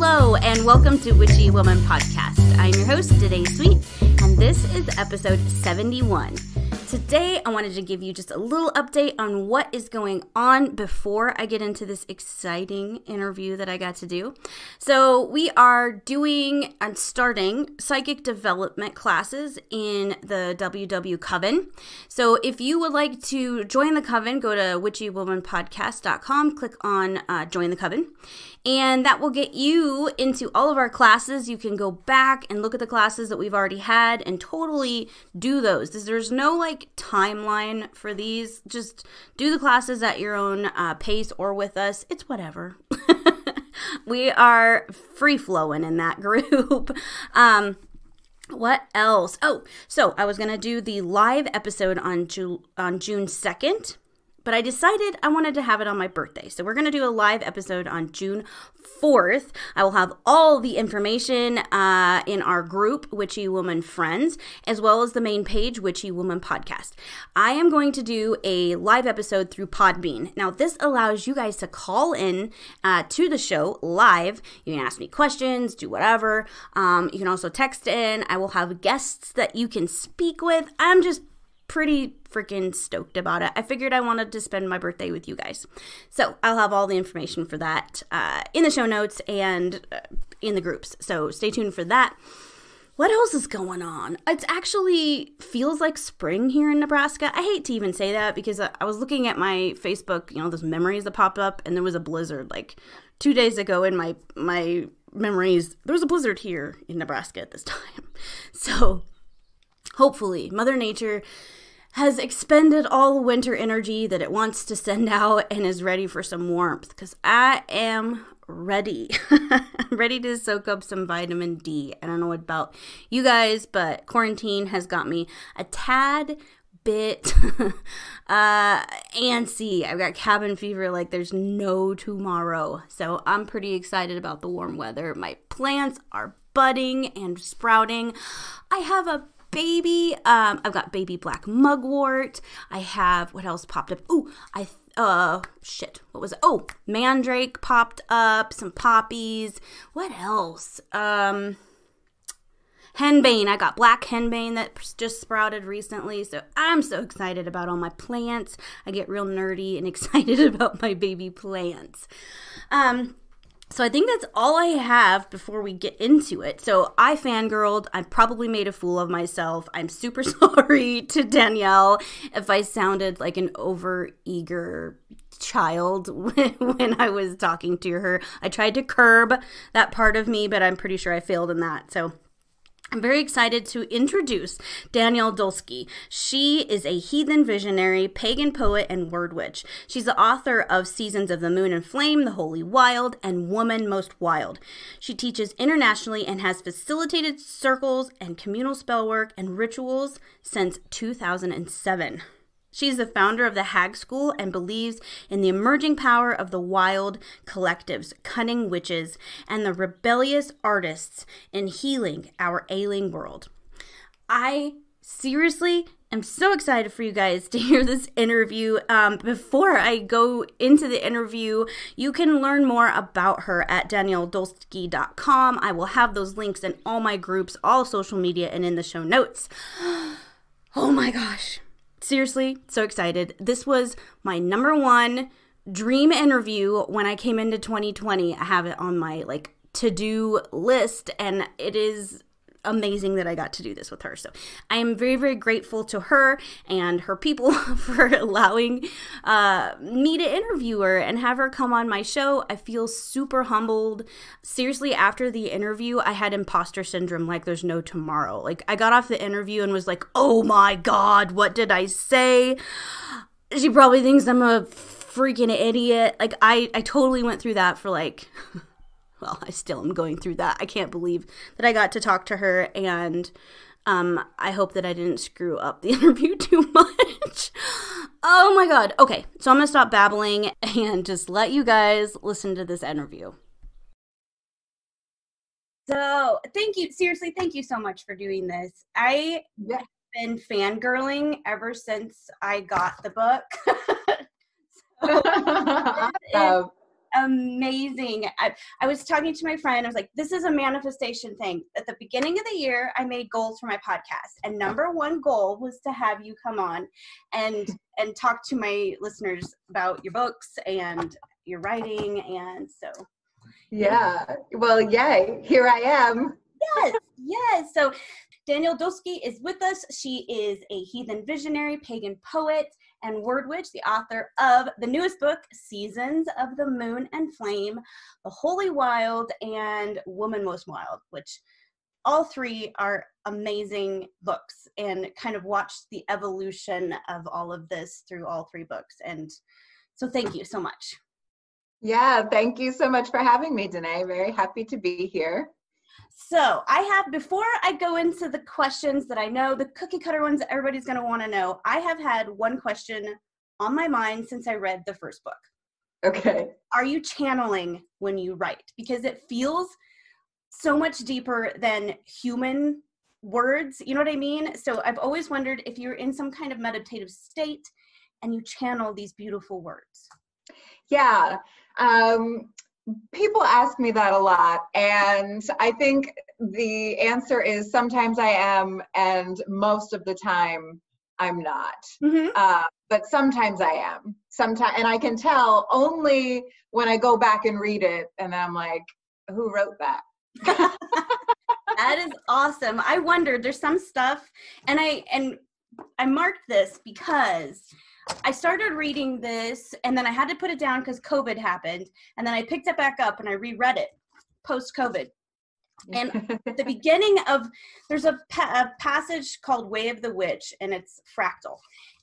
Hello, and welcome to Witchy Woman Podcast. I'm your host, DaNae Sweet, and this is episode 71. Today, I wanted to give you just a little update on what is going on before I get into this exciting interview that I got to do. So we are doing and starting psychic development classes in the WW Coven. So if you would like to join the Coven, go to witchywomanpodcast.com, click on Join the Coven. And that will get you into all of our classes. You can go back and look at the classes that we've already had and totally do those. There's no timeline for these. Just do the classes at your own pace or with us. It's whatever. We are free-flowing in that group. What else? Oh, so I was going to do the live episode on June 2nd. But I decided I wanted to have it on my birthday. So we're going to do a live episode on June 4th. I will have all the information in our group, Witchy Woman Friends, as well as the main page, Witchy Woman Podcast. I am going to do a live episode through Podbean. Now, this allows you guys to call in to the show live. You can ask me questions, do whatever. You can also text in. I will have guests that you can speak with. I'm just pretty freaking stoked about it. I figured I wanted to spend my birthday with you guys. So I'll have all the information for that in the show notes and in the groups. So stay tuned for that. What else is going on? It actually feels like spring here in Nebraska. I hate to even say that because I was looking at my Facebook, those memories that pop up, and there was a blizzard 2 days ago in my memories. There was a blizzard here in Nebraska at this time. So hopefully Mother Nature has expended all the winter energy that it wants to send out and is ready for some warmth, because I am ready. I'm ready to soak up some vitamin D. I don't know about you guys, but quarantine has got me a tad bit antsy. I've got cabin fever like there's no tomorrow. So I'm pretty excited about the warm weather. My plants are budding and sprouting. I have a baby. I've got baby black mugwort. I have, what else popped up? What was it? Oh, mandrake popped up, some poppies. What else? Henbane. I got black henbane that just sprouted recently. So I'm so excited about all my plants. I get real nerdy and excited about my baby plants. So I think that's all I have before we get into it. So I fangirled. I probably made a fool of myself. I'm super sorry to Danielle if I sounded like an overeager child when I was talking to her. I tried to curb that part of me, but I'm pretty sure I failed in that. So I'm very excited to introduce Danielle Dulsky. She is a heathen visionary, pagan poet, and word witch. She's the author of Seasons of the Moon and Flame, The Holy Wild, and Woman Most Wild. She teaches internationally and has facilitated circles and communal spell work and rituals since 2007. She's the founder of the Hag School and believes in the emerging power of the wild collectives, cunning witches, and the rebellious artists in healing our ailing world. I seriously am so excited for you guys to hear this interview. Before I go into the interview, you can learn more about her at DanielleDulsky.com. I will have those links in all my groups, all social media, and in the show notes. Oh my gosh. Seriously, so excited. This was my number one dream interview when I came into 2020. I have it on my to-do list, and it is amazing that I got to do this with her. So I am very, very grateful to her and her people for allowing me to interview her and have her come on my show. I feel super humbled. Seriously, after the interview, I had imposter syndrome like there's no tomorrow. I got off the interview and was like, oh my God, what did I say? She probably thinks I'm a freaking idiot. I totally went through that for well, I still am going through that. I can't believe that I got to talk to her, and I hope that I didn't screw up the interview too much. Oh my God. Okay, so I'm going to stop babbling and just let you guys listen to this interview. So thank you. Seriously, thank you so much for doing this. I have been fangirling ever since I got the book. So, amazing. I was talking to my friend. I was like, this is a manifestation thing. At the beginning of the year, I made goals for my podcast. And number one goal was to have you come on and talk to my listeners about your books and your writing. And so. Yeah. Well, yay. Here I am. Yes. So Danielle Dulsky is with us. She is a heathen visionary, pagan poet, and word witch, the author of the newest book, Seasons of the Moon and Flame, The Holy Wild, and Woman Most Wild, which all three are amazing books, and kind of watched the evolution of all of this through all three books. And so thank you so much. Yeah, thank you so much for having me, DaNae. Very happy to be here. So before I go into the questions that I know, the cookie cutter ones that everybody's going to want to know, I have had one question on my mind since I read the first book. Okay. Are you channeling when you write? Because it feels so much deeper than human words. You know what I mean? So I've always wondered if you're in some kind of meditative state and you channel these beautiful words. Yeah. People ask me that a lot, and I think the answer is sometimes I am, and most of the time I'm not. Mm-hmm. But sometimes I am. Sometimes, and I can tell only when I go back and read it, and I'm like, who wrote that? That is awesome. I wondered, there's some stuff, and I marked this because I started reading this, and then I had to put it down because COVID happened, and then I picked it back up and I reread it post-COVID. And at the beginning of, there's a passage called Way of the Witch, and it's fractal.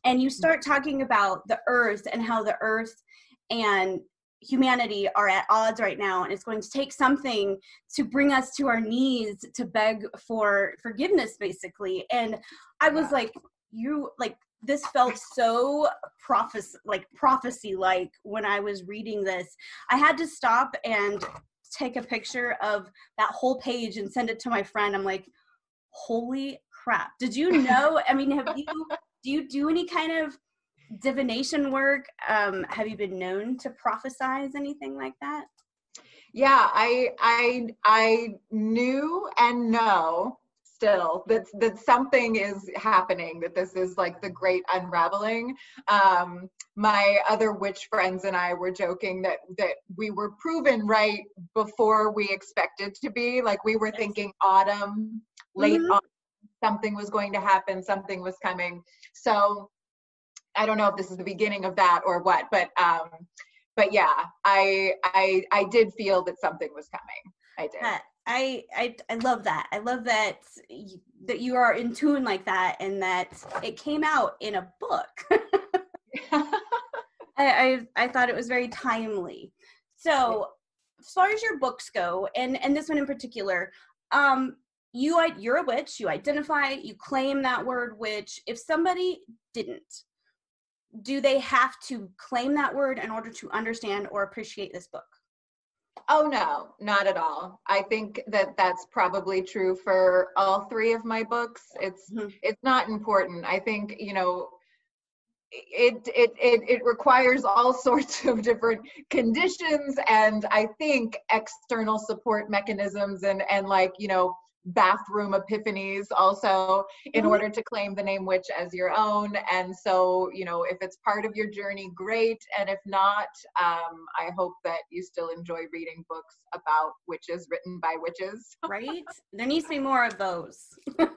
And you start talking about the earth and how the earth and humanity are at odds right now, and it's going to take something to bring us to our knees to beg for forgiveness, basically. And I was like, this felt so prophecy-like when I was reading this. I had to stop and take a picture of that whole page and send it to my friend. I'm like, holy crap. Did you know? I mean, do you do any kind of divination work? Have you been known to prophesize anything like that? Yeah, I knew and know still that something is happening, that this is like the great unraveling. My other witch friends and I were joking that we were proven right before we expected to be. Like, we were thinking autumn, late autumn, something was going to happen, something was coming. So I don't know if this is the beginning of that or what, but yeah, I did feel that something was coming. I did. I love that. I love that you are in tune like that, and that it came out in a book. I thought it was very timely. So as far as your books go, and this one in particular, you're a witch, you identify, you claim that word witch. If somebody didn't, do they have to claim that word in order to understand or appreciate this book? Oh, no, not at all. I think that that's probably true for all three of my books. It's not important. I think, it requires all sorts of different conditions, and I think external support mechanisms and bathroom epiphanies also in order to claim the name witch as your own. And so, if it's part of your journey, great. And if not, I hope that you still enjoy reading books about witches written by witches. Right? There needs to be more of those.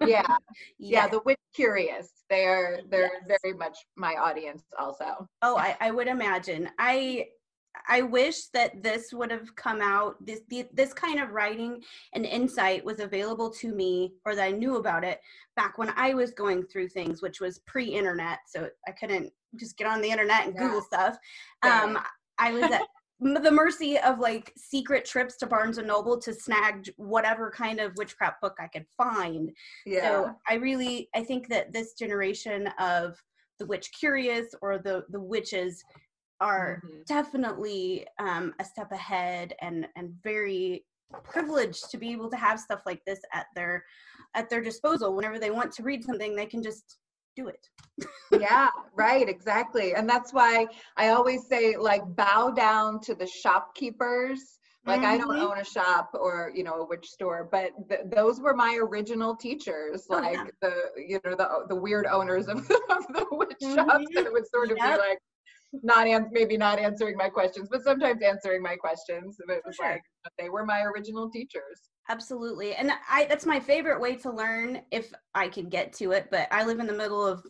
Yeah. Yeah, the witch curious. They're very much my audience also. Oh, I would imagine. I wish that this would have come out, this kind of writing and insight was available to me, or that I knew about it back when I was going through things, which was pre-internet. So I couldn't just get on the internet and Google stuff. I was at the mercy of like secret trips to Barnes and Noble to snag whatever kind of witchcraft book I could find. Yeah. So I think that this generation of the witch curious, or the witches, are definitely a step ahead, and very privileged to be able to have stuff like this at their disposal. Whenever they want to read something, they can just do it. Yeah, right, exactly. And that's why I always say, like, bow down to the shopkeepers. Like, I don't own a shop or, you know, a witch store, but those were my original teachers, like the weird owners of the witch shops that would sort of be like, maybe not answering my questions, but sometimes answering my questions. It was like, they were my original teachers. Absolutely. And that's my favorite way to learn if I can get to it, but I live in the middle of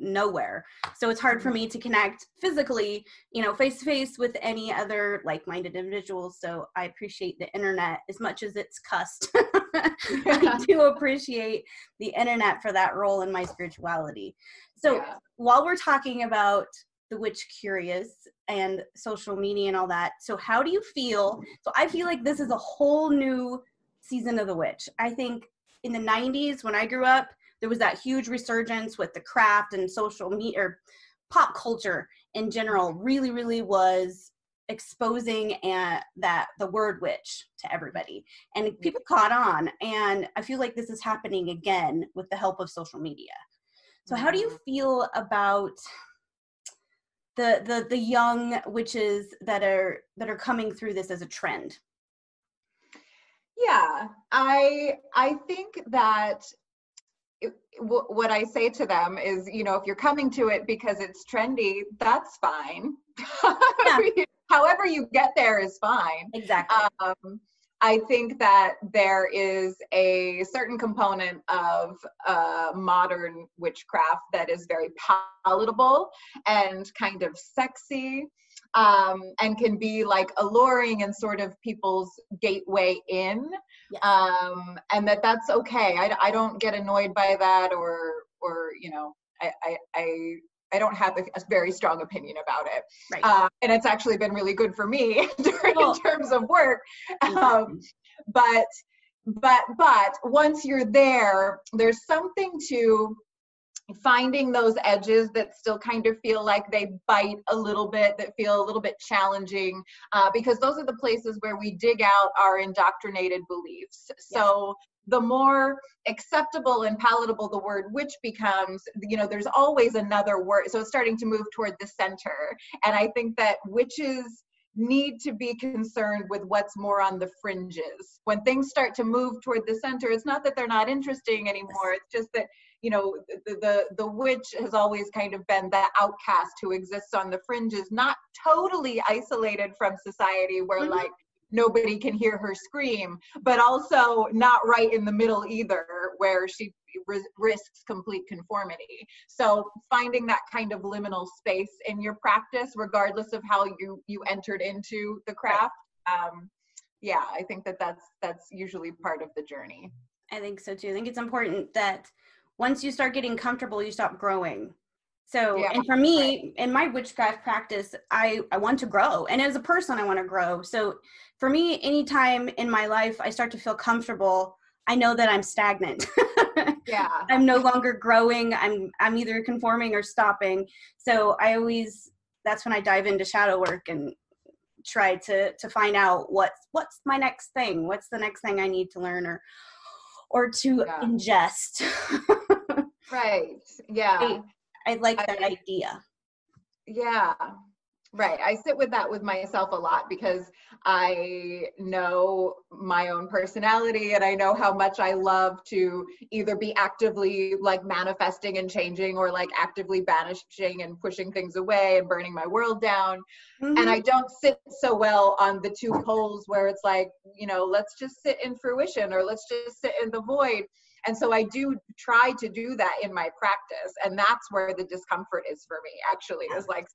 nowhere. So it's hard for me to connect physically, you know, face to face with any other like-minded individuals. So I appreciate the internet as much as it's cussed. I do appreciate the internet for that role in my spirituality. So while we're talking about the witch curious and social media and all that, so how do you feel? So I feel like this is a whole new season of the witch. I think in the 90s when I grew up, there was that huge resurgence with the craft and social media, or pop culture in general really, really was exposing that the word witch to everybody, and people caught on. And I feel like this is happening again with the help of social media. So how do you feel about the young witches that are coming through this as a trend? Yeah, I think that what I say to them is, you know, if you're coming to it because it's trendy, that's fine. However you get there is fine. Exactly. I think that there is a certain component of modern witchcraft that is very palatable and kind of sexy, and can be like alluring and sort of people's gateway in. And that's okay. I don't get annoyed by that, or you know, I don't have a very strong opinion about it. And it's actually been really good for me in terms of work. But once you're there, there's something to finding those edges that still kind of feel like they bite a little bit, that feel a little bit challenging, because those are the places where we dig out our indoctrinated beliefs. So the more acceptable and palatable the word witch becomes, you know, there's always another word. So it's starting to move toward the center. And I think that witches need to be concerned with what's more on the fringes. When things start to move toward the center, it's not that they're not interesting anymore. It's just that, you know, the witch has always kind of been the outcast who exists on the fringes, not totally isolated from society where like nobody can hear her scream, but also not right in the middle either, where she risks complete conformity. So finding that kind of liminal space in your practice, regardless of how you entered into the craft, I think that's usually part of the journey. I think so too. I think it's important that once you start getting comfortable, you stop growing. So, and for me, in my witchcraft practice, I want to grow. And as a person, I want to grow. So for me, anytime in my life I start to feel comfortable, I know that I'm stagnant. I'm no longer growing. I'm either conforming or stopping. So that's when I dive into shadow work and try to find out what's my next thing. What's the next thing I need to learn or to ingest. I like that idea. I sit with that with myself a lot, because I know my own personality, and I know how much I love to either be actively like manifesting and changing, or like actively banishing and pushing things away and burning my world down. And I don't sit so well on the two poles where it's like, you know, let's just sit in fruition, or let's just sit in the void. And so I do try to do that in my practice. And that's where the discomfort is for me, actually, is like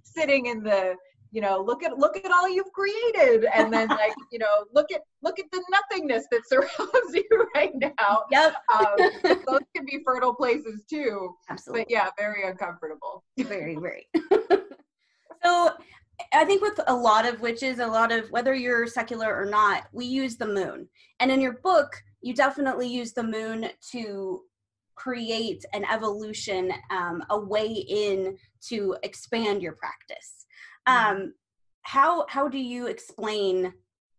sitting in the, you know, look at all you've created. And then like, you know, look at the nothingness that surrounds you right now. Those can be fertile places too. Absolutely. But very uncomfortable. Very, very. So I think with a lot of witches, whether you're secular or not, we use the moon. And in your book, you definitely use the moon to create an evolution, a way in to expand your practice. How do you explain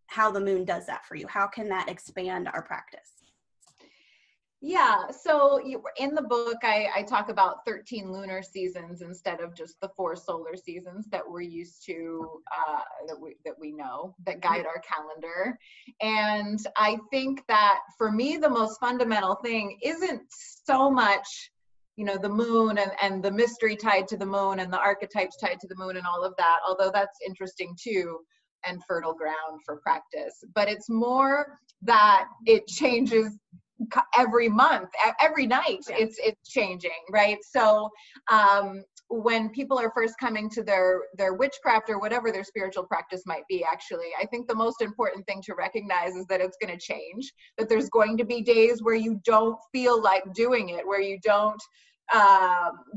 how the moon does that for you? How can that expand our practice? Yeah, so in the book, I talk about 13 lunar seasons instead of just the 4 solar seasons that we're used to, that we know, that guide our calendar. And I think that for me, the most fundamental thing isn't so much, the moon and the mystery tied to the moon and the archetypes tied to the moon and all of that, although that's interesting too, and fertile ground for practice. But it's more that it changes every month, every night. It's changing, right? So when people are first coming to their witchcraft or whatever their spiritual practice might be, actually, I think the most important thing to recognize is that it's going to change, that there's going to be days where you don't feel like doing it, where you don't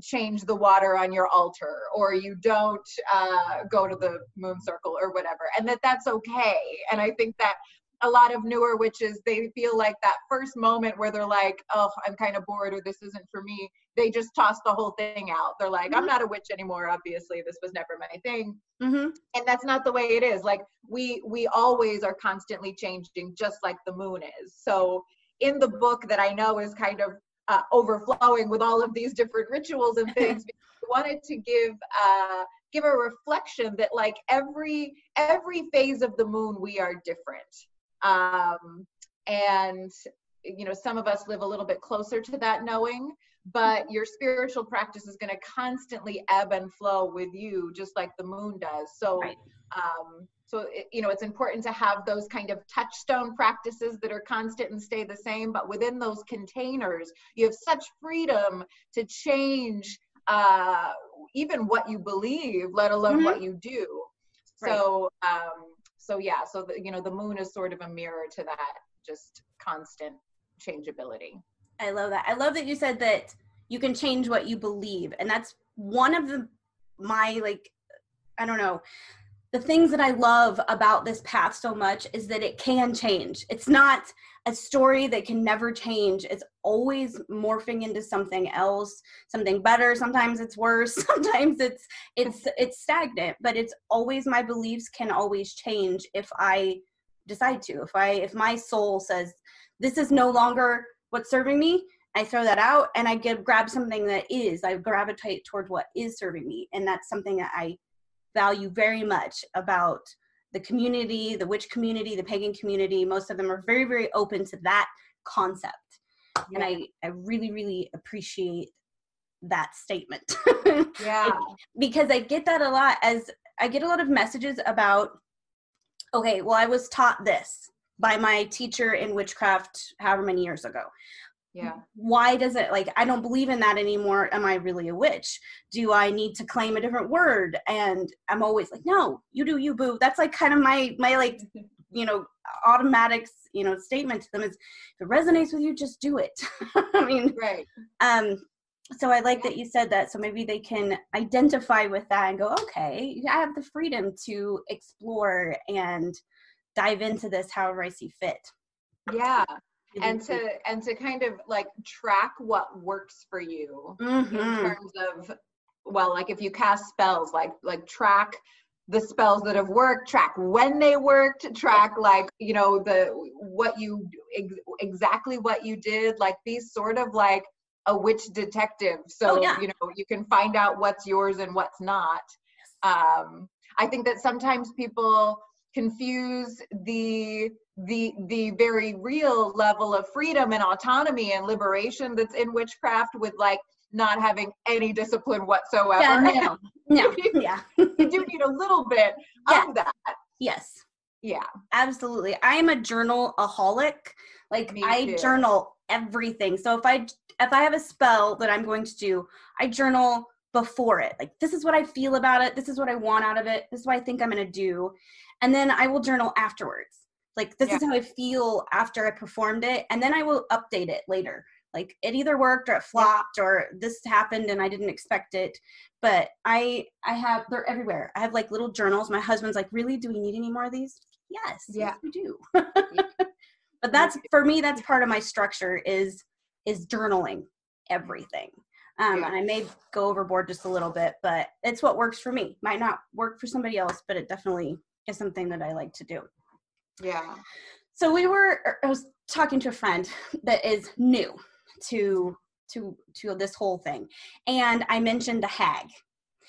change the water on your altar, or you don't go to the moon circle or whatever, and that's okay. And I think that a lot of newer witches, they feel like that first moment where they're like, oh, I'm kind of bored, or this isn't for me, they just toss the whole thing out. They're like, I'm not a witch anymore. Obviously, this was never my thing. And that's not the way it is. Like we always are constantly changing, just like the moon is. So in the book that I know is kind of overflowing with all of these different rituals and things, we wanted to give a reflection that like every phase of the moon, we are different. And some of us live a little bit closer to that knowing, but your spiritual practice is going to constantly ebb and flow with you, just like the moon does. So, Right. It's important to have those kind of touchstone practices that are constant and stay the same, but within those containers, you have such freedom to change, even what you believe, let alone what you do. Right. So the moon is sort of a mirror to that, just constant changeability. I love that. I love that you said that you can change what you believe. And that's one of the things that I love about this path so much is that it can change. It's not a story that can never change. It's always morphing into something else, something better. Sometimes it's worse. Sometimes it's stagnant, but it's always, my beliefs can always change if I decide to. If my soul says, this is no longer what's serving me, I throw that out and I grab something that is. I gravitate toward what is serving me. And that's something that I value very much about the community, the witch community, the pagan community. Most of them are very, very open to that concept. Yeah. And I really, really appreciate that statement. Yeah. Because I get that a lot, as I get a lot of messages about, okay, well, I was taught this by my teacher in witchcraft however many years ago. Yeah. Why does it, I don't believe in that anymore. Am I really a witch? Do I need to claim a different word? And I'm always like, no, you do you, boo. That's kind of my automatic, statement to them is, if it resonates with you, just do it. I mean, right. So I like that you said that. So maybe they can identify with that and go, okay, I have the freedom to explore and dive into this however I see fit. Yeah. And to kind of track what works for you in terms of, if you cast spells, track the spells that have worked, track when they worked, track exactly what you did, be sort of like a witch detective. So, you can find out what's yours and what's not. I think that sometimes people confuse the very real level of freedom and autonomy and liberation that's in witchcraft with not having any discipline whatsoever. No. Yeah. You do need a little bit of that. Yes. Yeah. Absolutely. I am a journal-aholic. I journal everything. So if I have a spell that I'm going to do, I journal before it. This is what I feel about it. This is what I want out of it. This is what I think I'm going to do. And then I will journal afterwards. This is how I feel after I performed it. And then I will update it later. It either worked or it flopped or this happened and I didn't expect it. But they're everywhere. I have little journals. My husband's like, really? Do we need any more of these? Yes we do. But that's, for me, that's part of my structure is journaling everything. And I may go overboard just a little bit, but it's what works for me. Might not work for somebody else, but it definitely is something that I like to do. Yeah. So I was talking to a friend that is new. to this whole thing. And I mentioned the hag.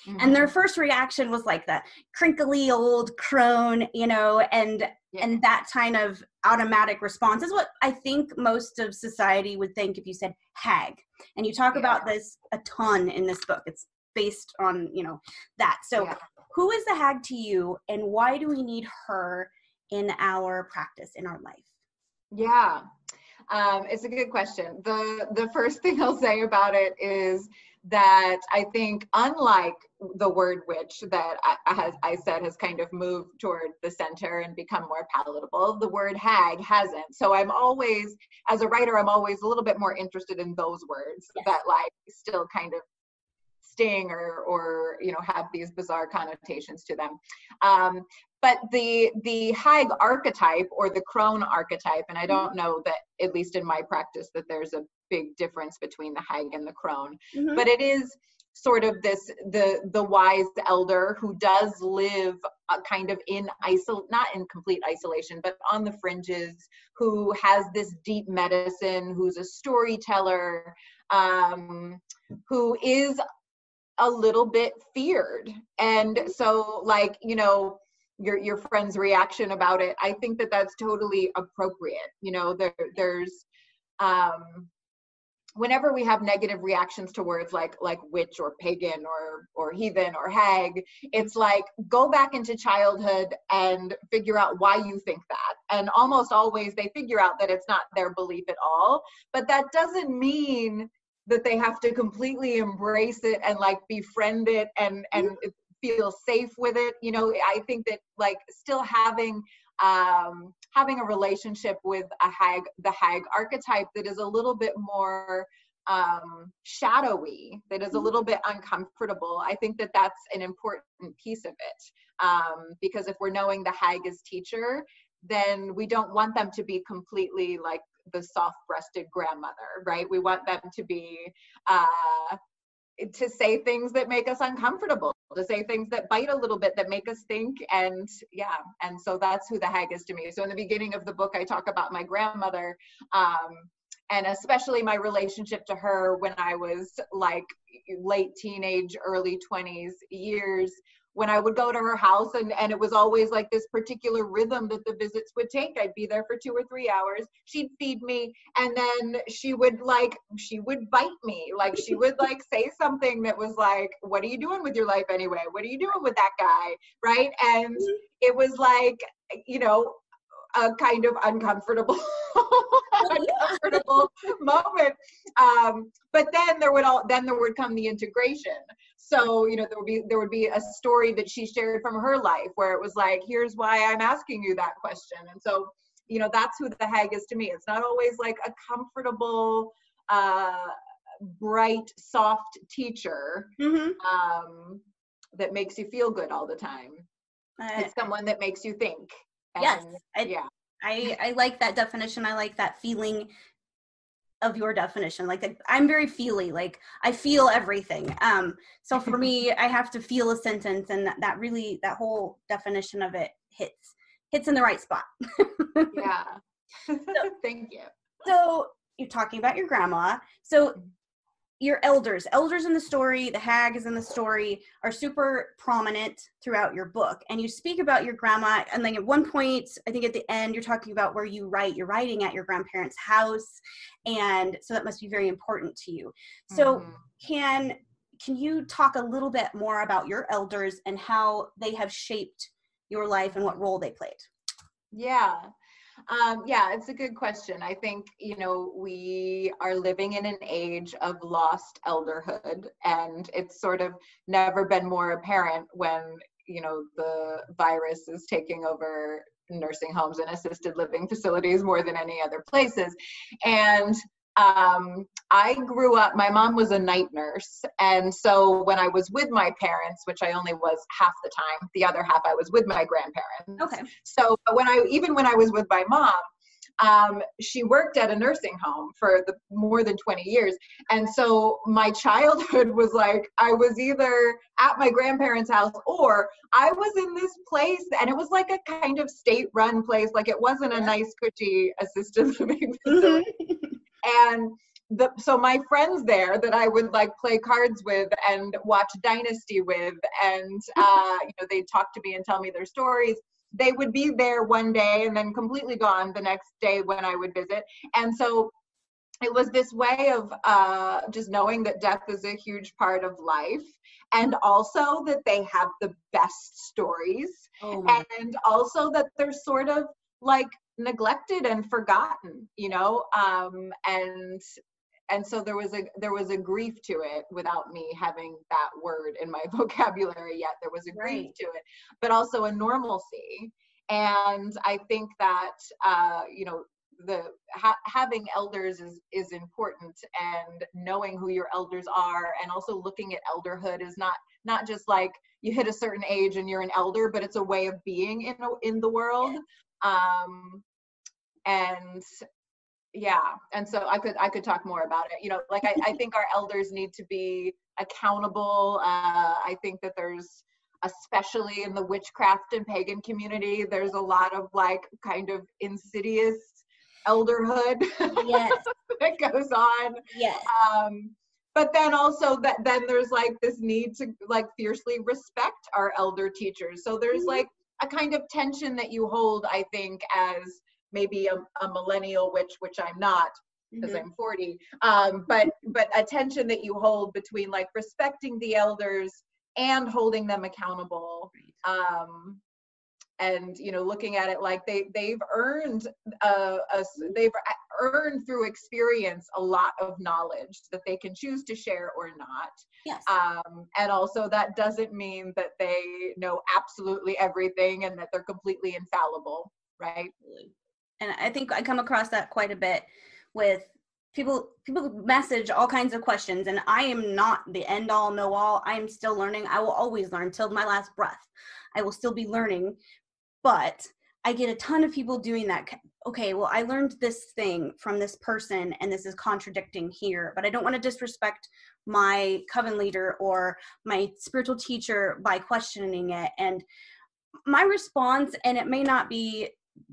Mm-hmm. And their first reaction was like the crinkly old crone, you know, and that kind of automatic response is what I think most of society would think if you said hag. And you talk about this a ton in this book. It's based on, you know, that. So who is the hag to you, and why do we need her in our practice, in our life? Yeah, it's a good question. The first thing I'll say about it is that I think, unlike the word witch that I said has kind of moved toward the center and become more palatable, the word hag hasn't. So I'm always, as a writer, I'm always a little bit more interested in those words that like still kind of sting or you know, have these bizarre connotations to them. But the hag archetype, or the crone archetype, and I don't know that, at least in my practice, that there's a big difference between the hag and the crone, but it is sort of this, the wise elder who does live kind of in not in complete isolation, but on the fringes, who has this deep medicine, who's a storyteller, who is a little bit feared. And so, like, you know, your friend's reaction about it, I think that that's totally appropriate. You know, there's whenever we have negative reactions to words like witch or pagan or heathen or hag, it's like, go back into childhood and figure out why you think that. And almost always they figure out that it's not their belief at all. But that doesn't mean that they have to completely embrace it and like befriend it and feel safe with it. You know, I think that like still having a relationship with the hag archetype that is a little bit more shadowy, that is a little bit uncomfortable, I think that that's an important piece of it. Because if we're knowing the hag is teacher, then we don't want them to be completely like the soft-breasted grandmother, right? We want them to be to say things that make us uncomfortable, to say things that bite a little bit, that make us think. And and so that's who the hag is to me. So in the beginning of the book, I talk about my grandmother, and especially my relationship to her when I was like late teenage, early 20s years, when I would go to her house, and it was always like this particular rhythm that the visits would take. I'd be there for 2 or 3 hours. She'd feed me, and then she would bite me. Like she would like say something that was like, what are you doing with your life anyway? What are you doing with that guy? Right? And it was like, you know, a kind of uncomfortable moment. But then there would come the integration. So, you know, there would be a story that she shared from her life where it was like, here's why I'm asking you that question. And so, you know, that's who the hag is to me. It's not always like a comfortable, bright, soft teacher that makes you feel good all the time. It's someone that makes you think. Yes. I like that definition. I like that feeling of your definition. Like I'm very feely, like I feel everything. So for me, I have to feel a sentence, and that whole definition of it hits in the right spot. Yeah. Thank you. So you're talking about your grandma. So your elders in the story, the hag is in the story, are super prominent throughout your book. And you speak about your grandma, and then at one point, I think at the end, you're talking about where you're writing at your grandparents' house. And so that must be very important to you. So can you talk a little bit more about your elders and how they have shaped your life and what role they played? Yeah. It's a good question. I think, you know, we are living in an age of lost elderhood, and it's sort of never been more apparent when, you know, the virus is taking over nursing homes and assisted living facilities more than any other places. And I grew up, my mom was a night nurse. And so when I was with my parents, which I only was half the time, the other half I was with my grandparents. Okay. So when I was with my mom, she worked at a nursing home for more than 20 years. And so my childhood was like, I was either at my grandparents' house or I was in this place, and it was like a kind of state-run place. Like it wasn't a nice, cushy assisted living facility. And so my friends there that I would like play cards with and watch Dynasty with, and they'd talk to me and tell me their stories. They would be there one day and then completely gone the next day when I would visit. And so it was this way of just knowing that death is a huge part of life, and also that they have the best stories, and also that they're sort of like neglected and forgotten, and so there was a grief to it without me having that word in my vocabulary yet. There was a grief to it, but also a normalcy. And I think that having elders is important, and knowing who your elders are, and also looking at elderhood is not just like you hit a certain age and you're an elder, but it's a way of being in the world. And so I could talk more about it. I think our elders need to be accountable. I think that there's, especially in the witchcraft and pagan community, there's a lot of like kind of insidious elderhood that goes on. But then also then there's like this need to like fiercely respect our elder teachers. So there's like a kind of tension that you hold, I think, as maybe a millennial witch, which I'm not, because I'm 40, but a tension that you hold between like respecting the elders and holding them accountable. And looking at it like they've earned through experience a lot of knowledge that they can choose to share or not. And also that doesn't mean that they know absolutely everything and that they're completely infallible, right? And I think I come across that quite a bit with people message all kinds of questions, and I am not the end all know all. I am still learning. I will always learn till my last breath. I will still be learning, but I get a ton of people doing that. Okay, well, I learned this thing from this person and this is contradicting here, but I don't want to disrespect my coven leader or my spiritual teacher by questioning it. And my response, and it may not be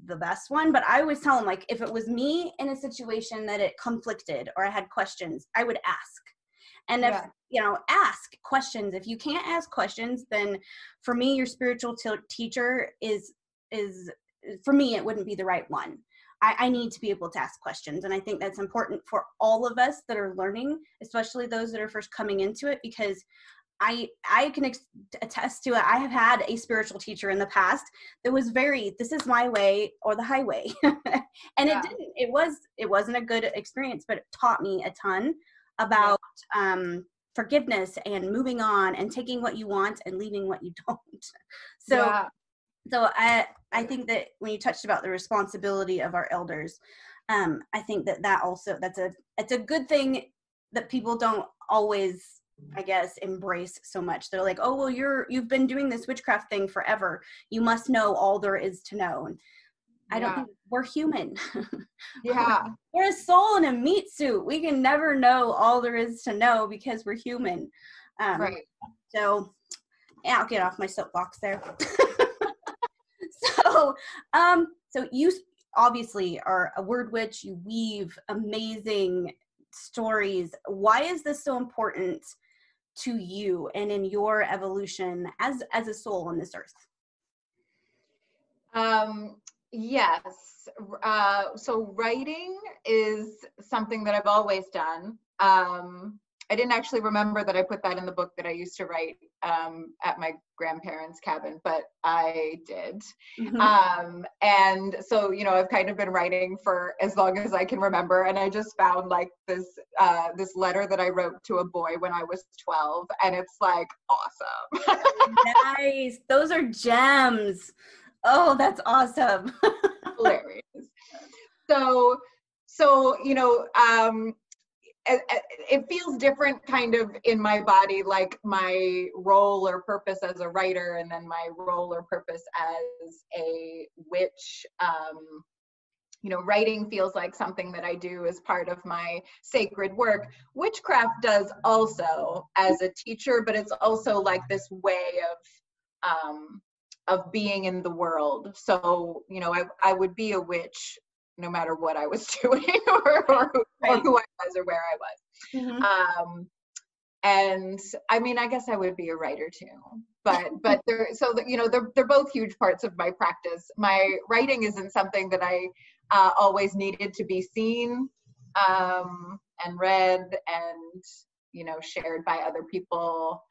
the best one, but I always tell them, like, if it was me in a situation that it conflicted or I had questions, I would ask. And if, ask questions. If you can't ask questions, then for me, your spiritual teacher is, for me, it wouldn't be the right one. I need to be able to ask questions. And I think that's important for all of us that are learning, especially those that are first coming into it, because I can attest to it. I have had a spiritual teacher in the past that was this is my way or the highway. And it wasn't a good experience, but it taught me a ton about forgiveness and moving on and taking what you want and leaving what you don't. So I think that when you touched about the responsibility of our elders, I think that also, it's a good thing that people don't always, I guess, embrace so much. They're like, oh, well, you've been doing this witchcraft thing forever. You must know all there is to know. And I don't think we're human. We're a soul in a meat suit. We can never know all there is to know because we're human. So I'll get off my soapbox there. So you obviously are a word witch. You weave amazing stories. Why is this so important to you and in your evolution as a soul on this earth? Yes. So writing is something that I've always done. I didn't actually remember that I put that in the book that I used to write at my grandparents' cabin, but I did. And so, I've kind of been writing for as long as I can remember. And I just found like this letter that I wrote to a boy when I was 12, and it's like awesome. Nice. Those are gems. Oh, that's awesome. Hilarious. So, it feels different kind of in my body, like my role or purpose as a writer, and then my role or purpose as a witch. Writing feels like something that I do as part of my sacred work. Witchcraft does also as a teacher, but it's also like this way of being in the world. So, I would be a witch no matter what I was doing or who I was or where I was. Mm-hmm. And I mean, I guess I would be a writer too, but they're both huge parts of my practice. My writing isn't something that I always needed to be seen and read and, shared by other people.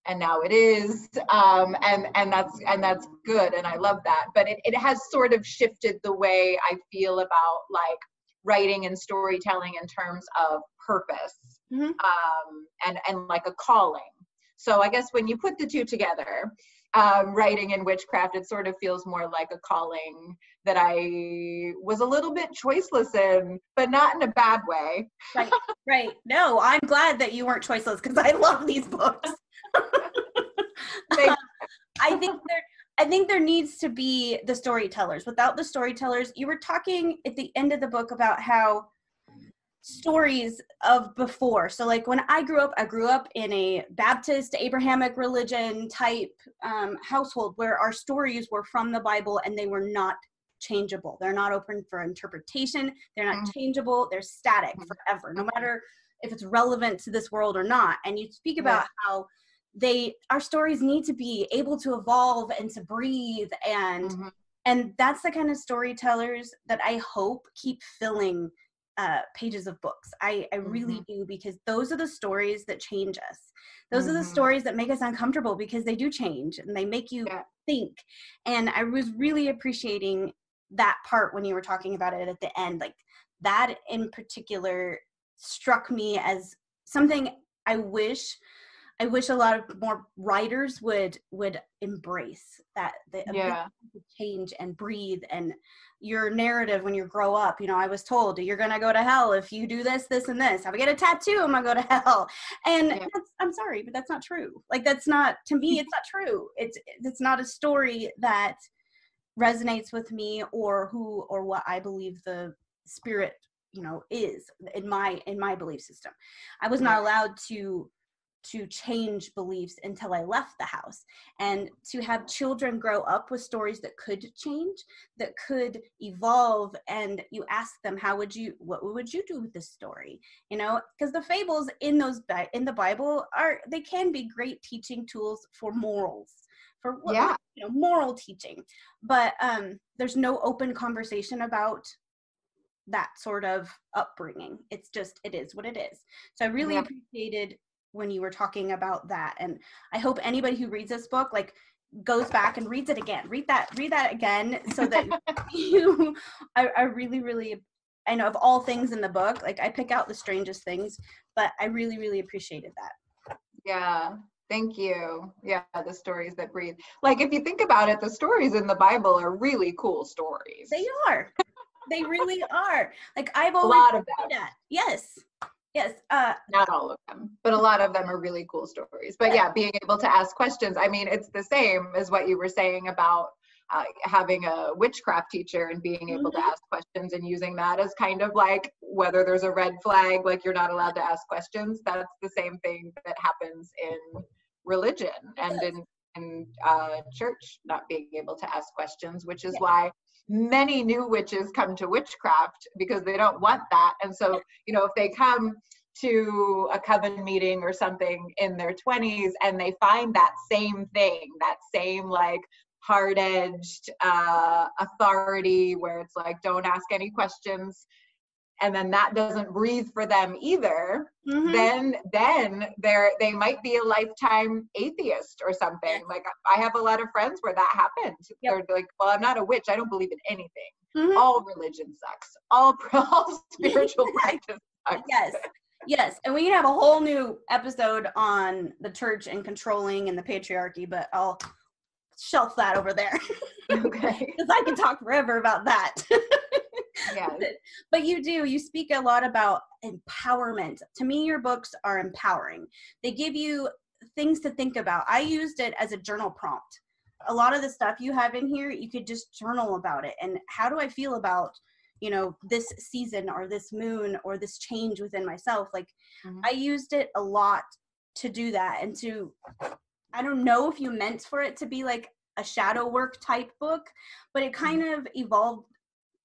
And now it is, and that's good, and I love that. But it has sort of shifted the way I feel about like writing and storytelling in terms of purpose, Mm-hmm. and like a calling. So I guess when you put the two together, writing and witchcraft, it sort of feels more like a calling that I was a little bit choiceless in, but not in a bad way. Right. No, I'm glad that you weren't choiceless because I love these books. I think there needs to be the storytellers. Without the storytellers, you were talking at the end of the book about how stories of before. So like when I grew up in a Baptist Abrahamic religion type household where our stories were from the Bible and they were not changeable. They're not open for interpretation. They're not changeable. They're static forever, no matter if it's relevant to this world or not. And you speak about how our stories need to be able to evolve and to breathe, and that's the kind of storytellers that I hope keep filling pages of books. I really do, because those are the stories that change us. Those are the stories that make us uncomfortable because they do change and they make you think. And I was really appreciating that part when you were talking about it at the end. Like that in particular struck me as something I wish a lot of more writers would embrace, that the ability to change and breathe. And your narrative when you grow up, I was told you're going to go to hell if you do this, this, and this. If I get a tattoo, I'm going to go to hell. And I'm sorry, but that's not true. Like, that's not, to me, it's not true. It's not a story that resonates with me or what I believe the spirit, is in my belief system. I was not allowed to change beliefs until I left the house. And to have children grow up with stories that could change, that could evolve, and you ask them, what would you do with this story? Because the fables in the Bible they can be great teaching tools for morals, for moral teaching. But there's no open conversation about that sort of upbringing. It is what it is. So I really appreciated when you were talking about that, and I hope anybody who reads this book goes back and reads it again. Read that again, so that I really, really, I know of all things in the book, I pick out the strangest things, but I really, really appreciated that. Yeah, thank you. Yeah, the stories that breathe. If you think about it, the stories in the Bible are really cool stories. They are. They really are. I've always a lot of them. That. Yes. Not all of them, but a lot of them are really cool stories. But being able to ask questions. I mean, it's the same as what you were saying about having a witchcraft teacher and being able to ask questions and using that as kind of like whether there's a red flag, like you're not allowed to ask questions. That's the same thing that happens in religion and in church, not being able to ask questions, which is why many new witches come to witchcraft, because they don't want that. And so, if they come to a coven meeting or something in their 20s and they find that same thing, that same hard-edged authority where it's don't ask any questions, and then that doesn't breathe for them either, then they might be a lifetime atheist or something. I have a lot of friends where that happened. They're like, well, I'm not a witch. I don't believe in anything. All religion sucks. All spiritual practice sucks. Yes. And we can have a whole new episode on the church and controlling and the patriarchy, but I'll shelf that over there. Okay. Because I can talk forever about that. Yeah. But you speak a lot about empowerment. To me, your books are empowering. They give you things to think about. I used it as a journal prompt. A lot of the stuff you have in here, you could just journal about it. And how do I feel about, this season or this moon or this change within myself? I used it a lot to do that. And I don't know if you meant for it to be a shadow work type book, but it kind of evolved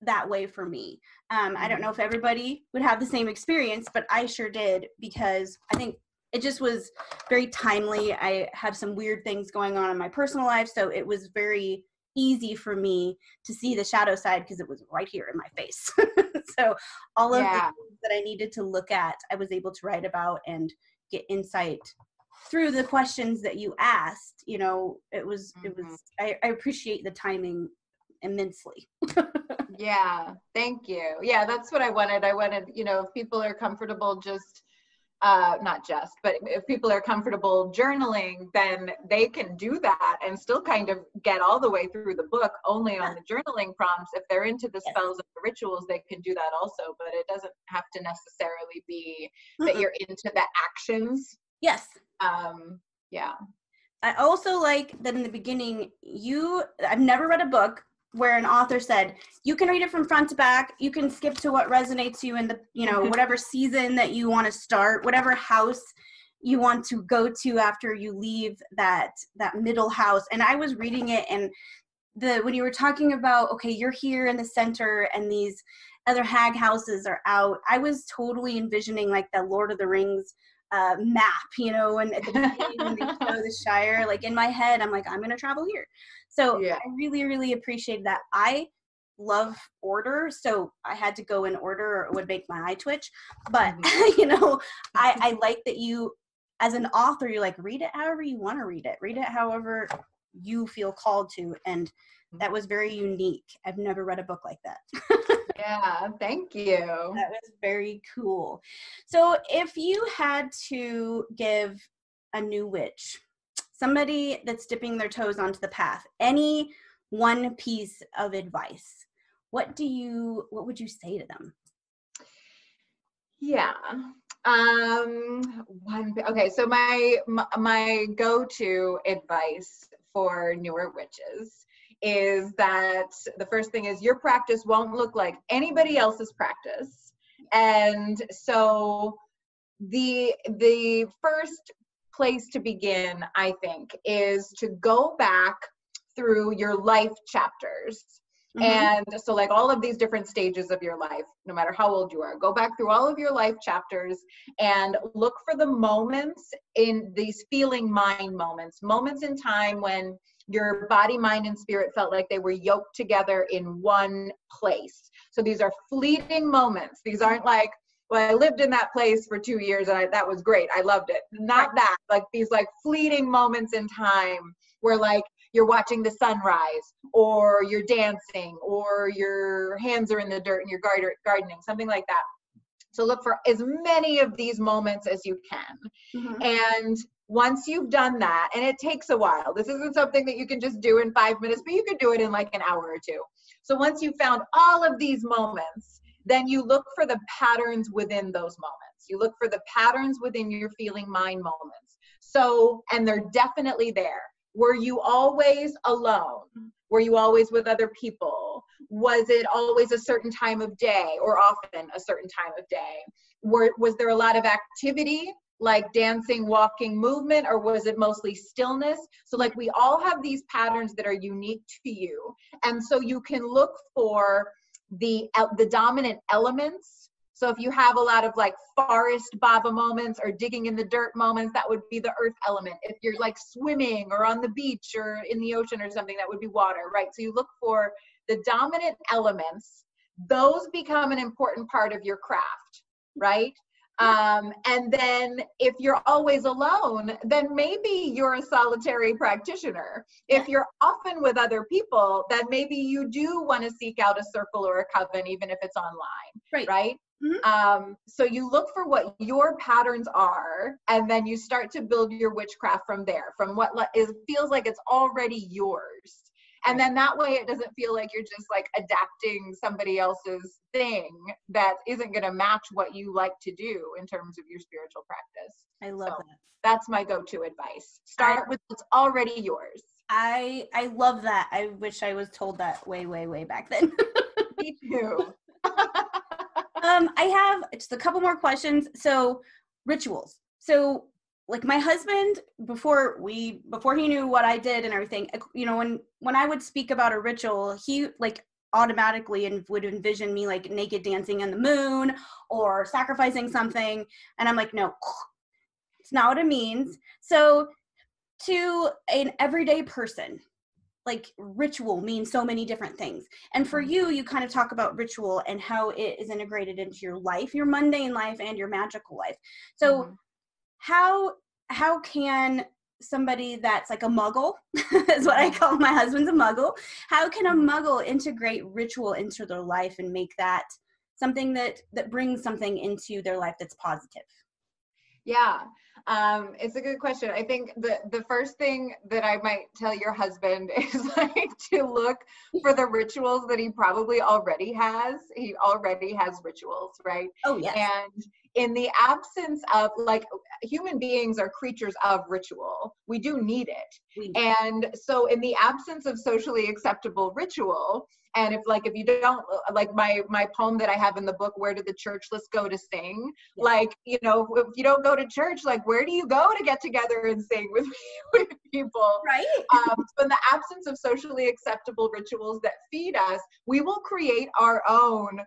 that way for me. I don't know if everybody would have the same experience, but I sure did, because I think it just was very timely. I have some weird things going on in my personal life, so it was very easy for me to see the shadow side because it was right here in my face. So all of the things that I needed to look at, I was able to write about and get insight through the questions that you asked. You know, it was I appreciate the timing immensely. Yeah, thank you. Yeah, that's what I wanted. I wanted, you know, if people are comfortable just not just, but if people are comfortable journaling, then they can do that and still kind of get all the way through the book only on the journaling prompts. If they're into the spells and the rituals, they can do that also, but it doesn't have to necessarily be that you're into the actions. Yes. Yeah. I also like that in the beginning, I've never read a book where an author said, you can read it from front to back, you can skip to what resonates you in the, you know, whatever season that you want to start, whatever house you want to go to after you leave that middle house. And I was reading it, and when you were talking about, okay, you're here in the center and these other hag houses are out, I was totally envisioning like the Lord of the Rings map, you know, and at the beginning when they show the Shire, like in my head, I'm like, I'm going to travel here. So I really, really appreciate that. I love order, so I had to go in order or it would make my eye twitch. But, you know, I like that you, as an author, you're like, read it however you want to read it. Read it however you feel called to. And that was very unique. I've never read a book like that. Yeah, thank you. That was very cool. So if you had to give a new witch, somebody that's dipping their toes onto the path, any one piece of advice, what would you say to them? Yeah. Okay, so my go-to advice for newer witches is that the first thing is your practice won't look like anybody else's practice. And so the first place to begin, I think, is to go back through your life chapters. And so like all of these different stages of your life, no matter how old you are, go back through all of your life chapters and look for the moments in these feeling mind moments in time when your body, mind, and spirit felt like they were yoked together in one place. So these are fleeting moments. These aren't like, well, I lived in that place for 2 years and that was great. I loved it. Not that, like these like fleeting moments in time where like you're watching the sunrise or you're dancing or your hands are in the dirt and you're gardening, something like that. So look for as many of these moments as you can. And once you've done that, and it takes a while, this isn't something that you can just do in 5 minutes, but you could do it in like an hour or two. So once you've found all of these moments, then you look for the patterns within those moments. You look for the patterns within your feeling mind moments. So, and they're definitely there. Were you always alone? Were you always with other people? Was it always a certain time of day or often a certain time of day? Was there a lot of activity like dancing, walking, movement, or was it mostly stillness? So like we all have these patterns that are unique to you. And so you can look for the dominant elements. So if you have a lot of like forest baba moments or digging in the dirt moments, that would be the earth element. If you're like swimming or on the beach or in the ocean or something, that would be water, right? So you look for the dominant elements. Those become an important part of your craft, right? And then if you're always alone, then maybe you're a solitary practitioner. If you're often with other people, then maybe you do want to seek out a circle or a coven, even if it's online, right? So you look for what your patterns are, and then you start to build your witchcraft from there, from what feels like it's already yours. And then that way it doesn't feel like you're just like adapting somebody else's thing that isn't going to match what you like to do in terms of your spiritual practice. I love that. That's my go-to advice. Start with what's already yours. I love that. I wish I was told that way, way, way back then. Me too. I have just a couple more questions. So rituals. So like my husband, before he knew what I did and everything, you know, when I would speak about a ritual, he like automatically and would envision me like naked dancing in the moon or sacrificing something. And I'm like, no, it's not what it means. So to an everyday person, like ritual means so many different things. And for you, you kind of talk about ritual and how it is integrated into your life, your mundane life and your magical life. So how can somebody that's like a muggle, is what I call my husband's a muggle. How can a muggle integrate ritual into their life and make that something that brings something into their life that's positive? Yeah, it's a good question. I think the first thing that I might tell your husband is like to look for the rituals that he probably already has. He already has rituals, right? Oh, yes. And in the absence of, like, human beings are creatures of ritual. We do need it. And so in the absence of socially acceptable ritual, and if you don't, like my poem that I have in the book, Where Did the Churchless Go to Sing? Yeah. Like, if you don't go to church, like, where do you go to get together and sing with people? Right. So in the absence of socially acceptable rituals that feed us, we will create our own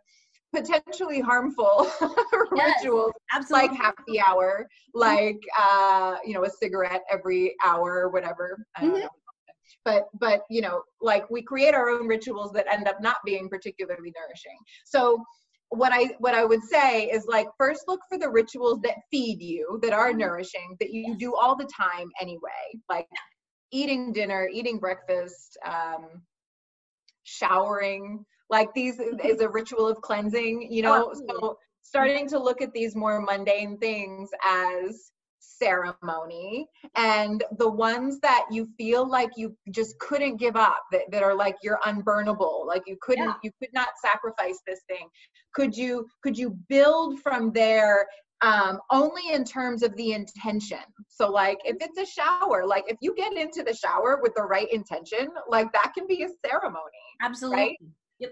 potentially harmful rituals, absolutely. Like happy hour, like, a cigarette every hour or whatever. I don't know. But like, we create our own rituals that end up not being particularly nourishing. So what I would say is, like, first look for the rituals that feed you, that are nourishing, that you do all the time anyway, like eating dinner, eating breakfast, showering, like these is a ritual of cleansing, so starting to look at these more mundane things as ceremony, and the ones that you feel like you just couldn't give up, that are like you're unburnable, like you could not sacrifice this thing. Could you build from there, only in terms of the intention? So like, if it's a shower, like if you get into the shower with the right intention, like that can be a ceremony. Absolutely. Right? Yep.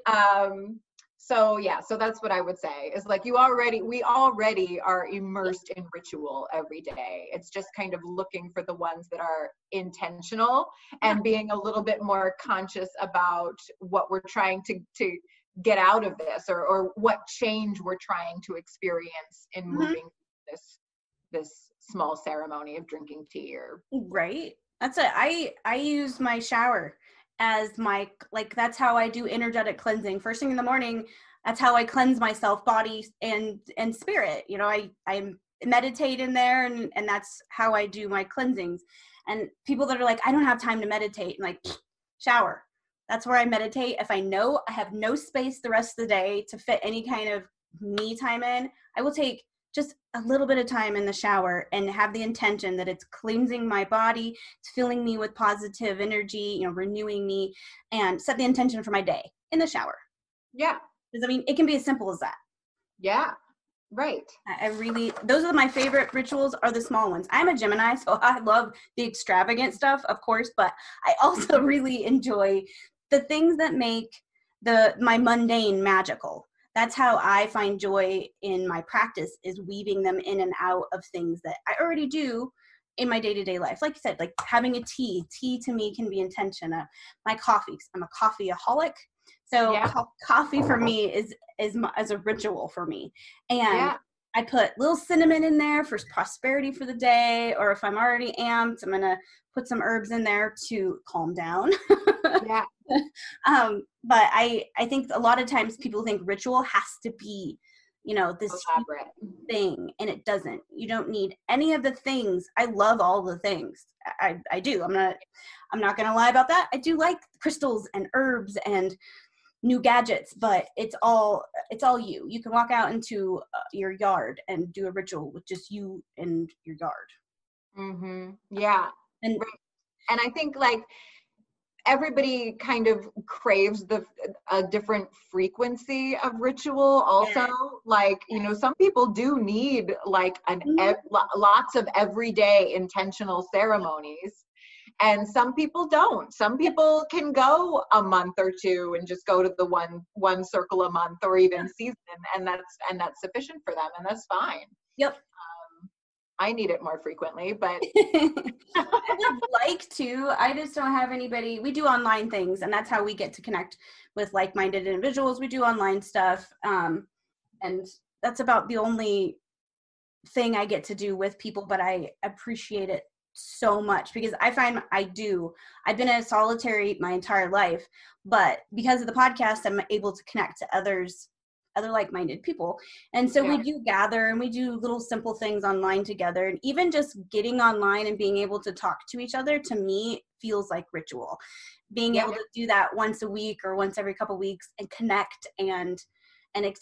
So that's what I would say, is like, we already are immersed in ritual every day. It's just kind of looking for the ones that are intentional and being a little bit more conscious about what we're trying to get out of this, or what change we're trying to experience in moving this small ceremony of drinking tea. Or right. That's it. I use my shower as my, like, that's how I do energetic cleansing. First thing in the morning, that's how I cleanse myself, body and spirit. I meditate in there, and that's how I do my cleansings. And people that are like, I don't have time to meditate, and like, shower. That's where I meditate. If I know I have no space the rest of the day to fit any kind of me time in, I will take just a little bit of time in the shower and have the intention that it's cleansing my body, it's filling me with positive energy, renewing me, and set the intention for my day in the shower. Yeah. Because it can be as simple as that. Yeah. Right. Those are my favorite rituals, are the small ones. I'm a Gemini, so I love the extravagant stuff, of course, but I also really enjoy the things that make my mundane magical. That's how I find joy in my practice, is weaving them in and out of things that I already do in my day-to-day life. Like you said, like having a tea. Tea to me can be intention. My coffee. I'm a coffeeaholic. So coffee for me is a ritual for me. And I put little cinnamon in there for prosperity for the day, or if I'm already amped, I'm going to put some herbs in there to calm down. Yeah. But I think a lot of times people think ritual has to be, this elaborate thing, and it doesn't. You don't need any of the things. I love all the things. I do. I'm not going to lie about that. I do like crystals and herbs and new gadgets, but it's all you. You can walk out into your yard and do a ritual with just you and your yard. Mm-hmm. Yeah. And I think, like, everybody kind of craves a different frequency of ritual also. Like, some people do need like lots of everyday intentional ceremonies, and some people don't. Some people can go a month or two and just go to the one circle a month, or even season, and that's sufficient for them, and that's fine. Yep. I need it more frequently, but I would like to. I just don't have anybody. We do online things, and that's how we get to connect with like-minded individuals. We do online stuff, and that's about the only thing I get to do with people, but I appreciate it so much because I find I've been a solitary my entire life, but because of the podcast, I'm able to connect to other like-minded people. And so we do gather and we do little simple things online together. And even just getting online and being able to talk to each other, to me, feels like ritual. Being able to do that once a week or once every couple weeks and connect and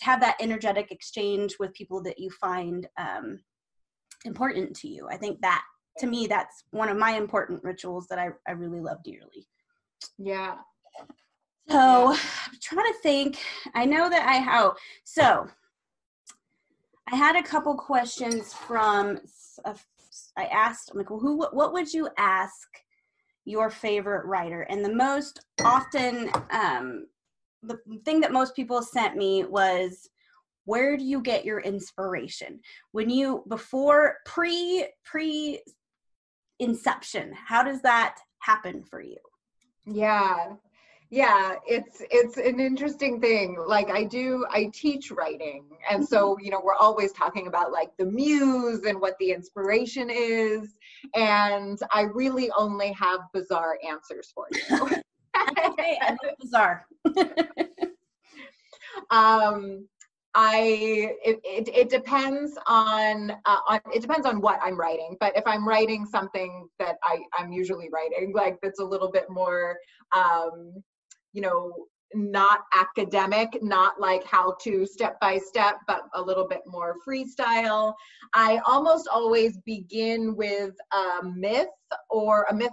have that energetic exchange with people that you find important to you. I think that, to me, that's one of my important rituals that I really love dearly. Yeah. So I'm trying to think. I know that so I had a couple questions from, I asked, I'm like, well, what would you ask your favorite writer? And the most often, the thing that most people sent me was, where do you get your inspiration? When you, pre inception, how does that happen for you? Yeah, it's an interesting thing. Like I teach writing. And so, we're always talking about like the muse and what the inspiration is. And I really only have bizarre answers for you. Okay, I love bizarre. It depends on what I'm writing, but if I'm writing something that I'm usually writing, like that's a little bit more, not academic, not like how to step by step, but a little bit more freestyle. I almost always begin with a myth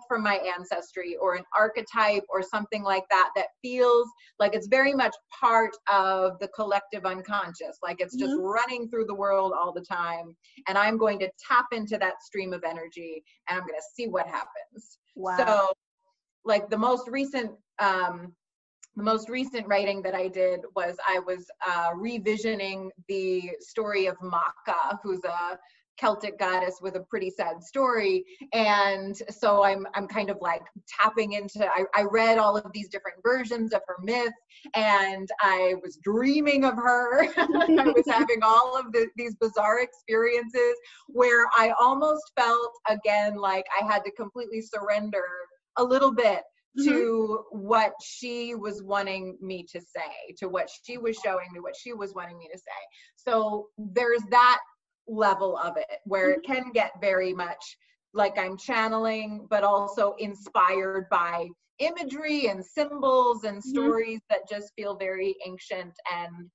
from my ancestry or an archetype or something like that feels like it's very much part of the collective unconscious, like it's just running through the world all the time, and I'm going to tap into that stream of energy and I'm going to see what happens. Wow. So like the most recent writing that I did was I was revisioning the story of Maka, who's a Celtic goddess with a pretty sad story. And so I'm kind of like tapping into, I read all of these different versions of her myth, and I was dreaming of her. I was having all of these bizarre experiences where I almost felt, again, like I had to completely surrender a little bit to what she was wanting me to say, to what she was showing me, what she was wanting me to say. So there's that level of it where it can get very much like I'm channeling, but also inspired by imagery and symbols and stories that just feel very ancient and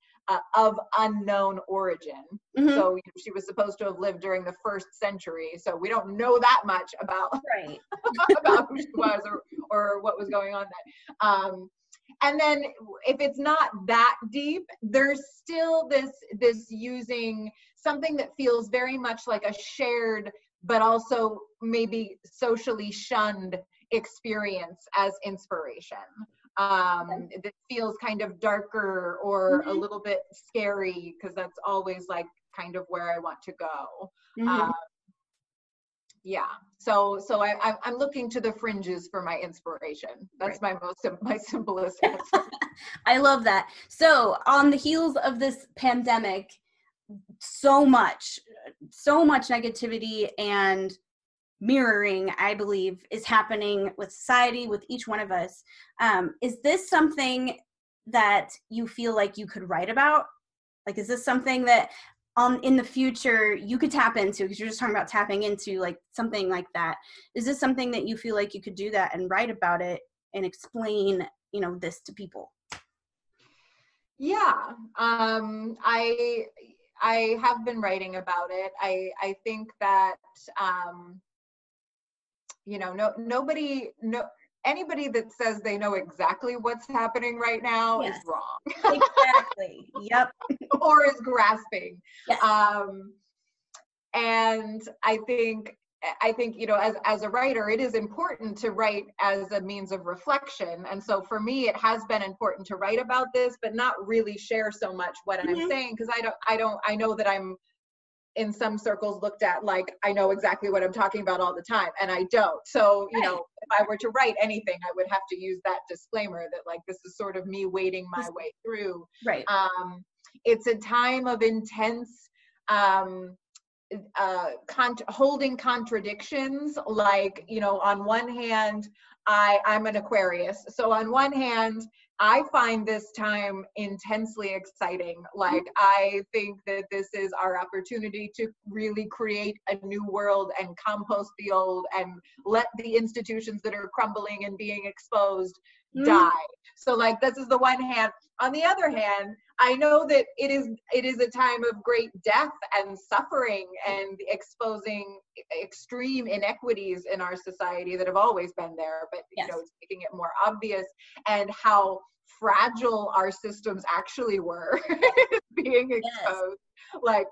of unknown origin. So she was supposed to have lived during the 1st century, so we don't know that much about about who she was or what was going on then. And then if it's not that deep, there's still this using something that feels very much like a shared but also maybe socially shunned experience as inspiration. That feels kind of darker or a little bit scary, because that's always like kind of where I want to go. So I'm looking to the fringes for my inspiration. That's my simplest answer. I love that. So on the heels of this pandemic, so much negativity and mirroring, I believe, is happening with society, with each one of us. Is this something that you feel like you could write about? Like, is this something that in the future you could tap into, because you're just talking about tapping into like something like that? Is this something that you feel like you could do that and write about it and explain, this to people? Yeah. I have been writing about it. I think that, anybody that says they know exactly what's happening right now is wrong. Exactly. Yep. Or is grasping. Yes. And I think, as a writer, it is important to write as a means of reflection. And so for me, it has been important to write about this, but not really share so much what I'm saying, because I know that I'm in some circles looked at like I know exactly what I'm talking about all the time, and I don't. So, you know, if I were to write anything, I would have to use that disclaimer that like this is sort of me wading my way through. Right. It's a time of intense holding contradictions. Like, you know, on one hand, I'm an Aquarius, so on one hand I find this time intensely exciting. Like, I think that this is our opportunity to really create a new world and compost the old and let the institutions that are crumbling and being exposed die. So like, this is the one hand. On the other hand, I know that it is a time of great death and suffering and exposing extreme inequities in our society that have always been there, but you know, it's making it more obvious, and how fragile our systems actually were being exposed. Like,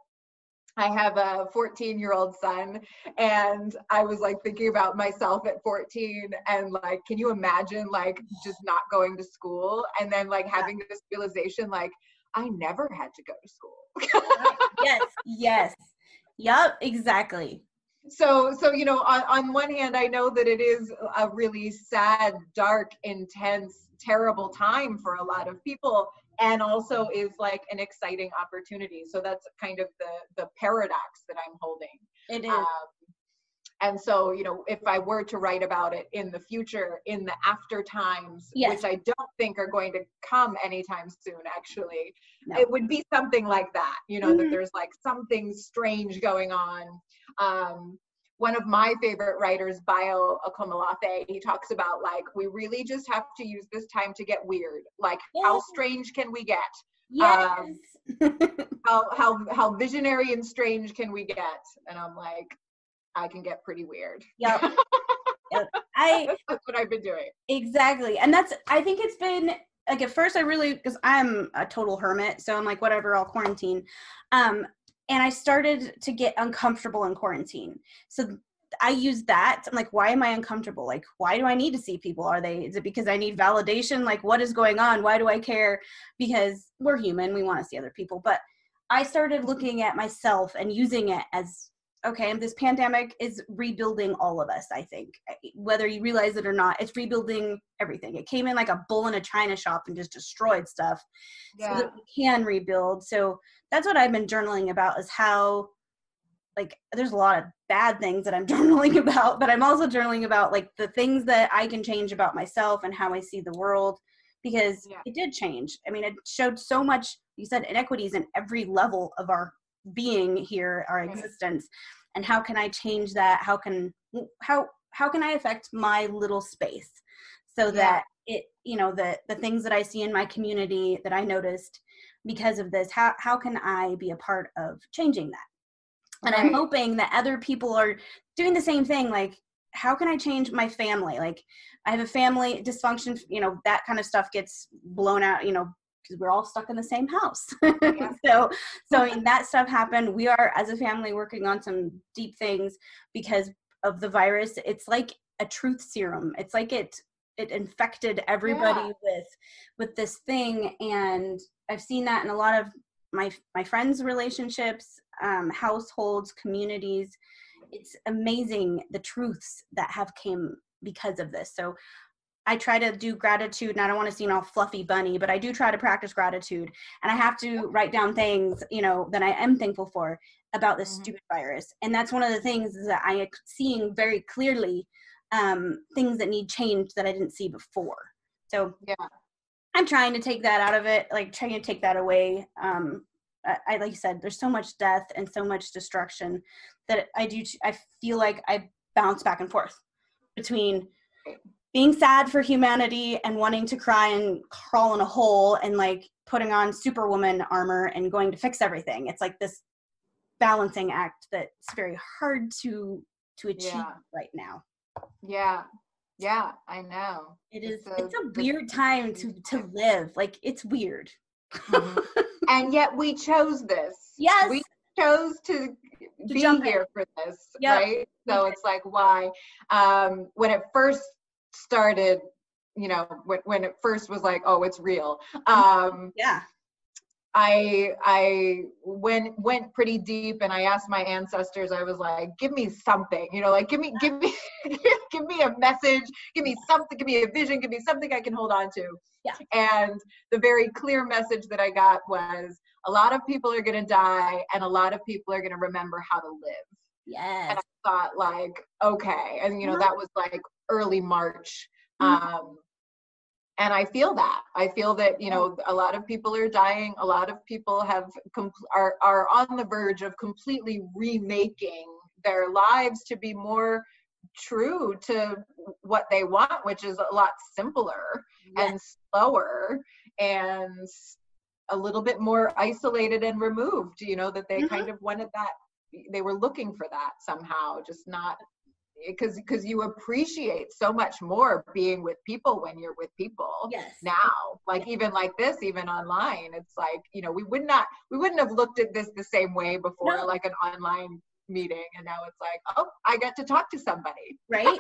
I have a 14-year-old son, and I was like thinking about myself at 14, and like, can you imagine like just not going to school, and then like having this realization like I never had to go to school. Yes. Yep, exactly. So you know, on one hand, I know that it is a really sad, dark, intense, terrible time for a lot of people, and also is like an exciting opportunity. So that's kind of the paradox that I'm holding. It is. And so, you know, if I were to write about it in the future, in the after times, which I don't think are going to come anytime soon, actually, it would be something like that, you know, that there's like something strange going on. One of my favorite writers, Bio Akomolafe, he talks about like, we really just have to use this time to get weird. Like, how strange can we get? Yes. How visionary and strange can we get? And I'm like, I can get pretty weird. Yep. That's what I've been doing. Exactly. And I think it's been like, at first because I'm a total hermit, so I'm like, whatever, I'll quarantine. And I started to get uncomfortable in quarantine. So I used that. I'm like, why am I uncomfortable? Like, why do I need to see people? Is it because I need validation? Like, what is going on? Why do I care? Because we're human. We want to see other people. But I started looking at myself and using it as, okay, this pandemic is rebuilding all of us, I think. Whether you realize it or not, it's rebuilding everything. It came in like a bull in a china shop and just destroyed stuff so that we can rebuild. So that's what I've been journaling about, is how, like, there's a lot of bad things that I'm journaling about, but I'm also journaling about like the things that I can change about myself and how I see the world, because it did change. I mean, it showed so much, you said, inequities in every level of our being here, our existence. And how can I change that? How can I affect my little space so that it, you know, the things that I see in my community that I noticed because of this, how can I be a part of changing that? And I'm hoping that other people are doing the same thing. Like, how can I change my family? Like, I have a family dysfunction, you know, that kind of stuff gets blown out, you know, because we're all stuck in the same house. So I mean, that stuff happened. We are, as a family, working on some deep things because of the virus. It's like a truth serum. It's like it infected everybody with this thing. And I've seen that in a lot of my friends' relationships, households, communities. It's amazing the truths that have came because of this. So I try to do gratitude, and I don't want to seem all fluffy bunny, but I do try to practice gratitude, and I have to write down things, you know, that I am thankful for about this stupid virus. And that's one of the things, is that I am seeing very clearly things that need change that I didn't see before. So I'm trying to take that out of it, like trying to take that away. I like you said, there's so much death and so much destruction that I feel like I bounce back and forth between being sad for humanity and wanting to cry and crawl in a hole and like putting on Superwoman armor and going to fix everything. It's like this balancing act that's very hard to achieve right now. Yeah, I know. It's a weird time to live. Like, it's weird. And yet we chose this. Yes. We chose to be here for this, right? So it's like, why? When it first started, you know, when it first was like, oh, it's real. I went pretty deep, and I asked my ancestors. I was like, give me something, like give me give me a message, give me something, give me a vision, give me something I can hold on to. Yeah. And the very clear message that I got was, a lot of people are going to die, and a lot of people are going to remember how to live. Yes. And I thought, like, okay, and that was like early March. And I feel that. I feel that, a lot of people are dying. A lot of people are on the verge of completely remaking their lives to be more true to what they want, which is a lot simpler and slower and a little bit more isolated and removed, that they kind of wanted that. They were looking for that somehow, just not. Because you appreciate so much more being with people when you're with people. Yes. Now, like even like this, even online, it's like, we wouldn't have looked at this the same way before, like an online meeting, and now it's like, oh, I get to talk to somebody. Right?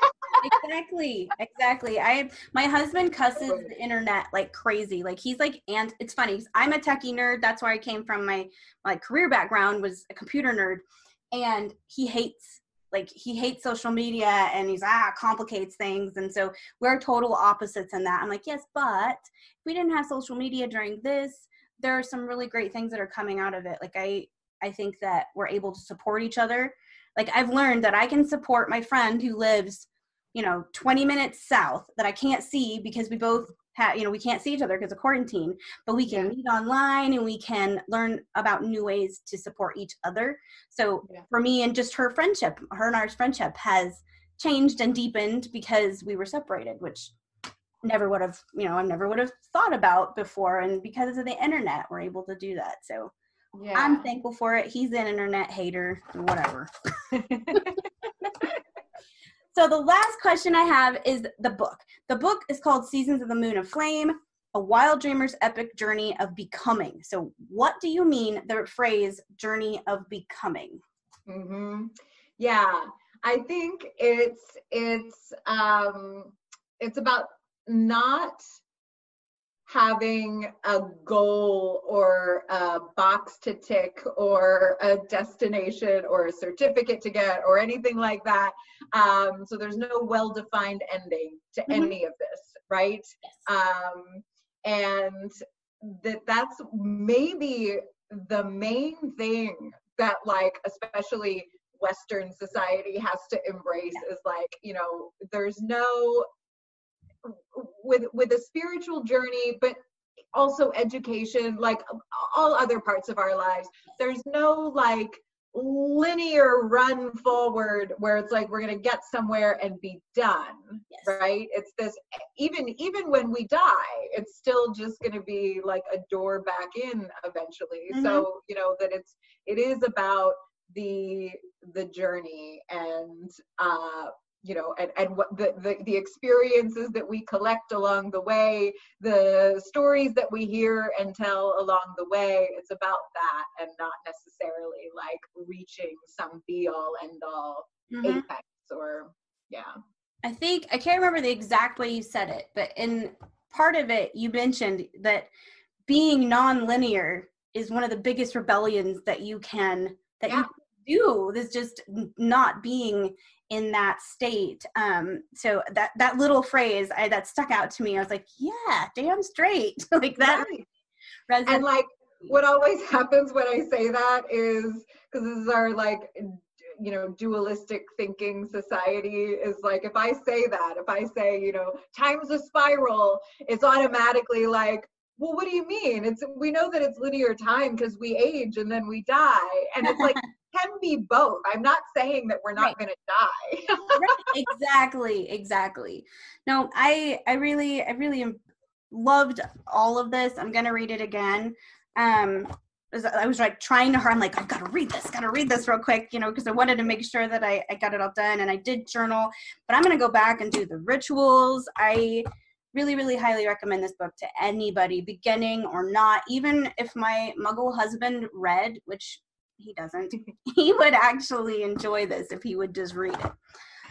Exactly. My husband cusses the internet like crazy. Like he's like, and it's funny, I'm a techie nerd. That's where I came from. My career background was a computer nerd, and he hates social media, and he's complicates things. And so we're total opposites in that. I'm like, yes, but if we didn't have social media during this, there are some really great things that are coming out of it. Like I think that we're able to support each other. Like I've learned that I can support my friend who lives, 20 minutes south that I can't see because we both have, we can't see each other because of quarantine, but we can meet online and we can learn about new ways to support each other. So for me, and just her and our friendship has changed and deepened because we were separated, which never would have, I never would have thought about before. And because of the internet, we're able to do that. So I'm thankful for it. He's an internet hater, whatever. So the last question I have is the book. The book is called Seasons of the Moon of Flame, A Wild Dreamer's Epic Journey of Becoming. So what do you mean the phrase journey of becoming? Yeah, I think it's about not having a goal or a box to tick or a destination or a certificate to get or anything like that. So there's no well-defined ending to any of this, right? And that's maybe the main thing that, like, especially Western society has to embrace is like, there's no, with a spiritual journey, but also education, like all other parts of our lives, there's no like linear run forward where it's like we're going to get somewhere and be done. Right? It's this, even when we die, it's still just going to be like a door back in eventually. So that it is about the journey and and what the experiences that we collect along the way, the stories that we hear and tell along the way. It's about that, and not necessarily like reaching some be all end all apex or I think, I can't remember the exact way you said it, but in part of it, you mentioned that being non-linear is one of the biggest rebellions that you can do. Is just not being in that state. So that little phrase that stuck out to me. I was like, yeah, damn straight. Like that. Right. And like what always happens when I say that is, because this is our like, dualistic thinking society, is like, if I say, time's a spiral, it's automatically like, well, what do you mean? We know that it's linear time because we age and then we die. And it's like, can be both. I'm not saying that we're not going to die. Exactly. No, I really loved all of this. I'm going to read it again. I was like trying to hurry. I'm like, I've got to read this real quick, because I wanted to make sure that I got it all done, and I did journal, but I'm going to go back and do the rituals. I really, really highly recommend this book to anybody, beginning or not. Even if my Muggle husband read, which he doesn't, he would actually enjoy this if he would just read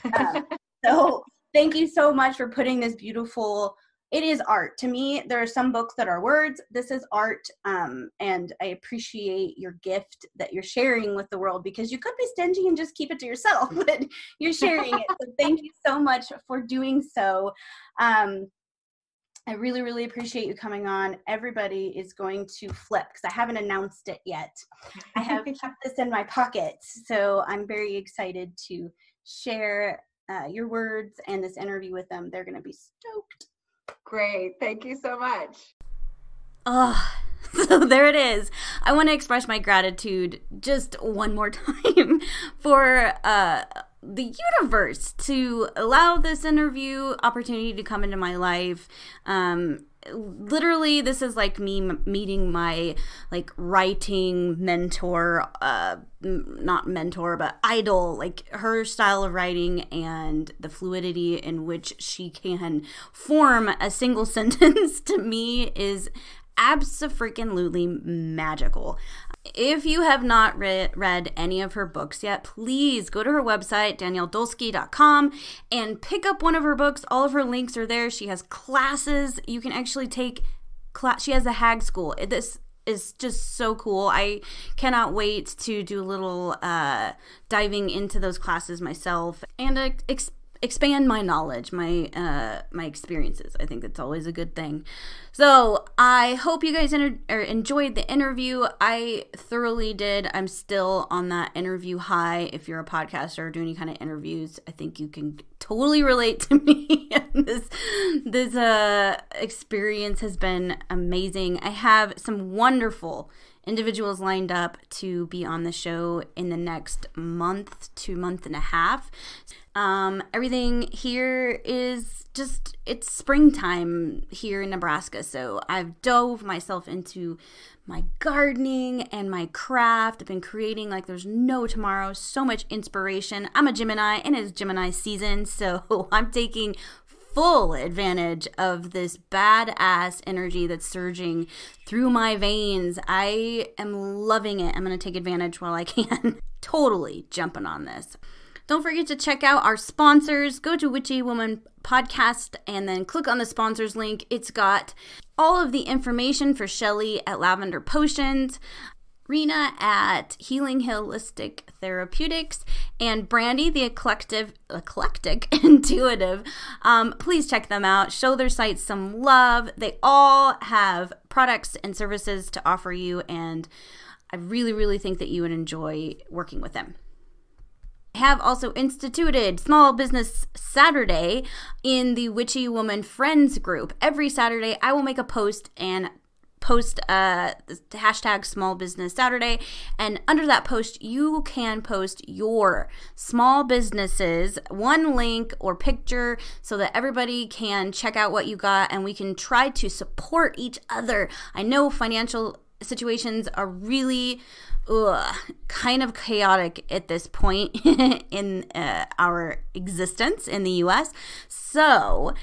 it. So thank you so much for putting this beautiful it is art. To me, there are some books that are words. This is art. And I appreciate your gift that you're sharing with the world, because you could be stingy and just keep it to yourself, but you're sharing it. So thank you so much for doing so. I really, really appreciate you coming on. Everybody is going to flip because I haven't announced it yet. I have kept this in my pocket, so I'm very excited to share your words and this interview with them. They're going to be stoked. Great. Thank you so much. Oh, so there it is. I want to express my gratitude just one more time for the universe to allow this interview opportunity to come into my life. Literally, this is like me meeting my like writing mentor, not mentor, but idol. Like her style of writing and the fluidity in which she can form a single sentence to me is abso-freaking-lutely magical. If you have not read any of her books yet, please go to her website, DanielleDulsky.com, and pick up one of her books. All of her links are there. She has classes. You can actually take class. She has the Hag School. This is just so cool. I cannot wait to do a little diving into those classes myself and expand my knowledge, my experiences. I think that's always a good thing. So I hope you guys enjoyed the interview. I thoroughly did. I'm still on that interview high. If you're a podcaster or do any kind of interviews, I think you can totally relate to me. This experience has been amazing. I have some wonderful individuals lined up to be on the show in the next month to month and a half. Everything here is just, it's springtime here in Nebraska, so I've dove myself into my gardening and my craft. I've been creating like there's no tomorrow, so much inspiration. I'm a Gemini and it's Gemini season, so I'm taking full advantage of this badass energy that's surging through my veins. I am loving it. I'm going to take advantage while I can. Totally jumping on this. Don't forget to check out our sponsors. Go to Witchy Woman Podcast and then click on the sponsors link. It's got all of the information for Shelly at Lavender Potions, Rena at Healing Holistic Therapeutics, and Brandy, the eclectic intuitive. Please check them out. Show their sites some love. They all have products and services to offer you, and I really, really think that you would enjoy working with them. I have also instituted Small Business Saturday in the Witchy Woman Friends group. Every Saturday, I will make a post and post the hashtag Small Business Saturday, and under that post you can post your small businesses, one link or picture, so that everybody can check out what you got and we can try to support each other. I know financial situations are really kind of chaotic at this point in our existence in the US, so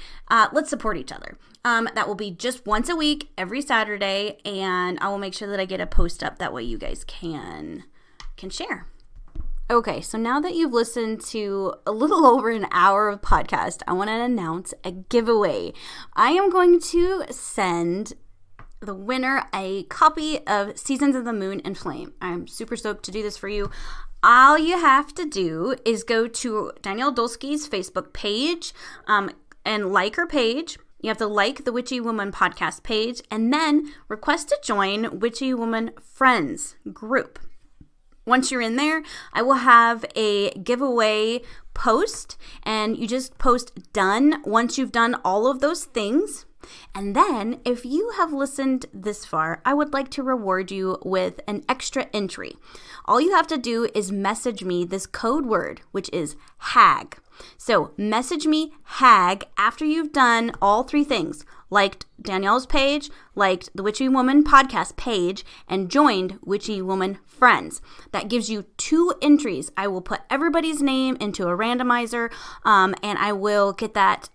let's support each other. That will be just once a week, every Saturday, and I will make sure that I get a post up. That way you guys can share. Okay, so now that you've listened to a little over an hour of podcast, I want to announce a giveaway. I am going to send the winner a copy of Seasons of the Moon and Flame. I'm super stoked to do this for you. All you have to do is go to Danielle Dulsky's Facebook page and like her page. You have to like the Witchy Woman podcast page and then request to join Witchy Woman Friends group. Once you're in there, I will have a giveaway post, and you just post done once you've done all of those things. And then if you have listened this far, I would like to reward you with an extra entry. All you have to do is message me this code word, which is HAG. So message me HAG after you've done all three things: liked Danielle's page, liked the Witchy Woman podcast page, and joined Witchy Woman Friends. That gives you 2 entries. I will put everybody's name into a randomizer, and I will get that.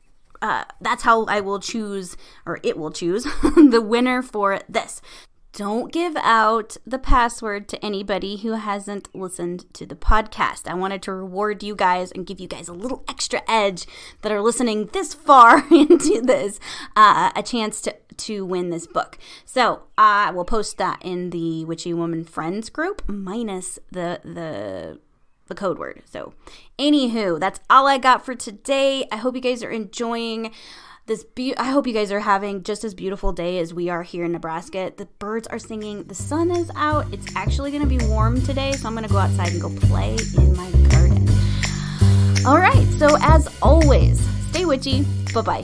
That's how I will choose, or it will choose, the winner for this. don't give out the password to anybody who hasn't listened to the podcast. I wanted to reward you guys and give you guys a little extra edge that are listening this far into this, a chance to win this book. So I will post that in the Witchy Woman Friends group minus the code word. So anywho, that's all I got for today. I hope you guys are enjoying this. I hope you guys are having just as beautiful day as we are here in Nebraska. The birds are singing. The sun is out. It's actually going to be warm today, so I'm going to go outside and go play in my garden. All right, so as always, stay witchy. Bye-bye.